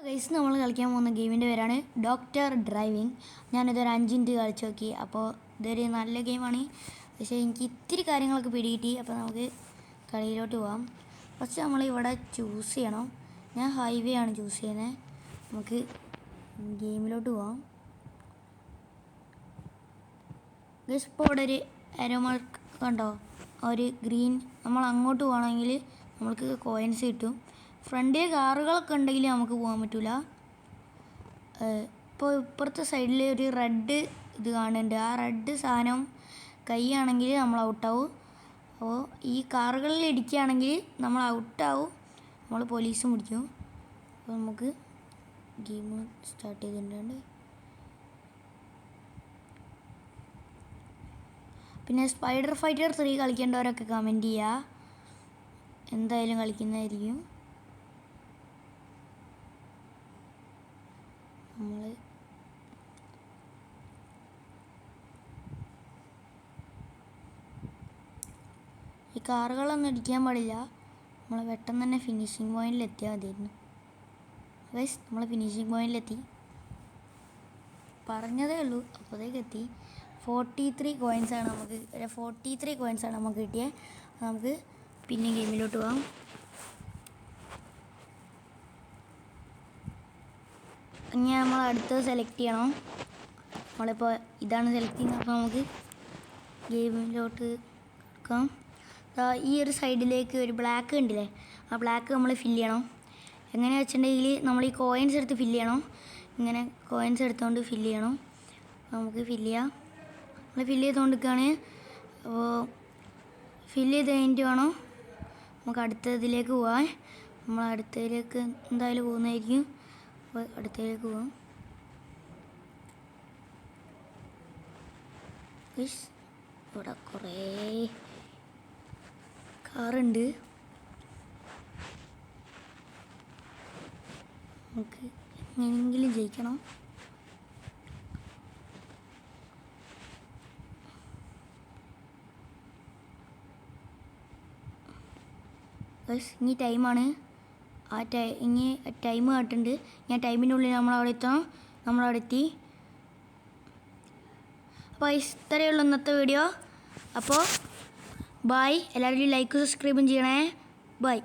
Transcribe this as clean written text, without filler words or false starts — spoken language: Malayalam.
ഗൈസ് നമ്മൾ കളിക്കാൻ പോകുന്ന ഗെയിമിൻ്റെ പേരാണ് ഡോക്ടർ ഡ്രൈവിംഗ്. ഞാനിതൊരു 5 മിനിറ്റ് കളിച്ച് നോക്കി. അപ്പോൾ ഇതൊരു നല്ല ഗെയിമാണ്, പക്ഷേ എനിക്ക് ഇത്തിരി കാര്യങ്ങളൊക്കെ പിടികിട്ടി. അപ്പോൾ നമുക്ക് കളിയിലോട്ട് പോകാം. ഫസ്റ്റ് നമ്മൾ ഇവിടെ ചൂസ് ചെയ്യണം. ഞാൻ ഹൈവേ ആണ് ചൂസ് ചെയ്യുന്നത്. നമുക്ക് ഗെയിമിലോട്ട് പോകാം. ഗൈസ് ഇപ്പോൾ ഇവിടെ ഒരു ആരോ മാർക്ക് കണ്ടോ, ഒരു ഗ്രീൻ. നമ്മൾ അങ്ങോട്ട് പോകണമെങ്കിൽ നമുക്ക് കോയിൻസ് കിട്ടും. ഫ്രണ്ടിൽ കാറുകളൊക്കെ ഉണ്ടെങ്കിൽ നമുക്ക് പോകാൻ പറ്റില്ല. ഇപ്പോൾ ഇപ്പുറത്തെ സൈഡിൽ ഒരു റെഡ് ഇത് കാണുന്നുണ്ട്. ആ റെഡ് സാധനം കൈയാണെങ്കിൽ നമ്മൾ ഔട്ടാവും. അപ്പോൾ ഈ കാറുകളിൽ ഇടിക്കുകയാണെങ്കിൽ നമ്മൾ ഔട്ടാവും, നമ്മൾ പോലീസും പിടിക്കും. അപ്പോൾ നമുക്ക് ഗെയിം സ്റ്റാർട്ട് ചെയ്തിട്ടുണ്ട്. പിന്നെ സ്പൈഡർ ഫൈറ്റർ 3 കളിക്കേണ്ടവരൊക്കെ കമൻറ്റ് ചെയ്യുക. എന്തായാലും കളിക്കുന്നതായിരിക്കും. നമ്മൾ ഈ കാറുകളൊന്നും ഇടിക്കാൻ പാടില്ല. നമ്മൾ പെട്ടെന്ന് തന്നെ ഫിനിഷിംഗ് പോയിന്റിൽ എത്തിയാൽ മതിയായിരുന്നു. ഗൈസ് നമ്മൾ ഫിനിഷിംഗ് പോയിന്റിലെത്തി, പറഞ്ഞതേ ഉള്ളൂ, അപ്പോഴത്തേക്ക് എത്തി. 43 കോയിൻസാണ് നമുക്ക് കിട്ടിയത്. നമുക്ക് പിന്നെ ഗെയിമിലോട്ട് പോകാം. ഇനി നമ്മൾ അടുത്തത് സെലക്ട് ചെയ്യണം. നമ്മളിപ്പോൾ ഇതാണ് സെലക്ട് ചെയ്യുന്നത്. അപ്പോൾ നമുക്ക് ഗെയിമിലോട്ട് എടുക്കാം. ഈ ഒരു സൈഡിലേക്ക് ഒരു ബ്ലാക്ക് കണ്ടില്ലേ, ആ ബ്ലാക്ക് നമ്മൾ ഫില്ല് ചെയ്യണം. എങ്ങനെയാണെന്ന് വെച്ചിട്ടുണ്ടെങ്കിൽ നമ്മൾ ഈ കോയിൻസ് എടുത്ത് ഫില്ല് ചെയ്യണം. ഇങ്ങനെ കോയിൻസ് എടുത്തുകൊണ്ട് ഫില്ല് ചെയ്യണം. നമുക്ക് ഫില്ല് ചെയ്യാം. നമ്മൾ ഫില്ല് ചെയ്തുകൊണ്ടിരിക്കുകയാണ്. അപ്പോൾ ഫില്ല് ചെയ്ത് കഴിഞ്ഞിട്ട് വേണം നമുക്ക് അടുത്തതിലേക്ക് പോകാൻ. നമ്മൾ അടുത്തതിലേക്ക് എന്തായാലും പോകുന്നതായിരിക്കും. അപ്പോൾ അടുത്തതിലേക്ക് പോകാം. ഇവിടെ കുറേ കാറുണ്ട്. നമുക്ക് എങ്ങനെയെങ്കിലും ജയിക്കണം. ഇനി ടൈമാണ്. ഇനി ടൈം കാട്ടുണ്ട്. ഞാൻ ടൈമിൻ്റെ ഉള്ളിൽ നമ്മളവിടെ എത്തണം. നമ്മളവിടെ എത്തി. അപ്പോൾ ഇത്രയേ ഉള്ളൂ ഇന്നത്തെ വീഡിയോ. അപ്പോൾ ബൈ. എല്ലാവരും ലൈക്കും സബ്സ്ക്രൈബും ചെയ്യണേ. ബൈ.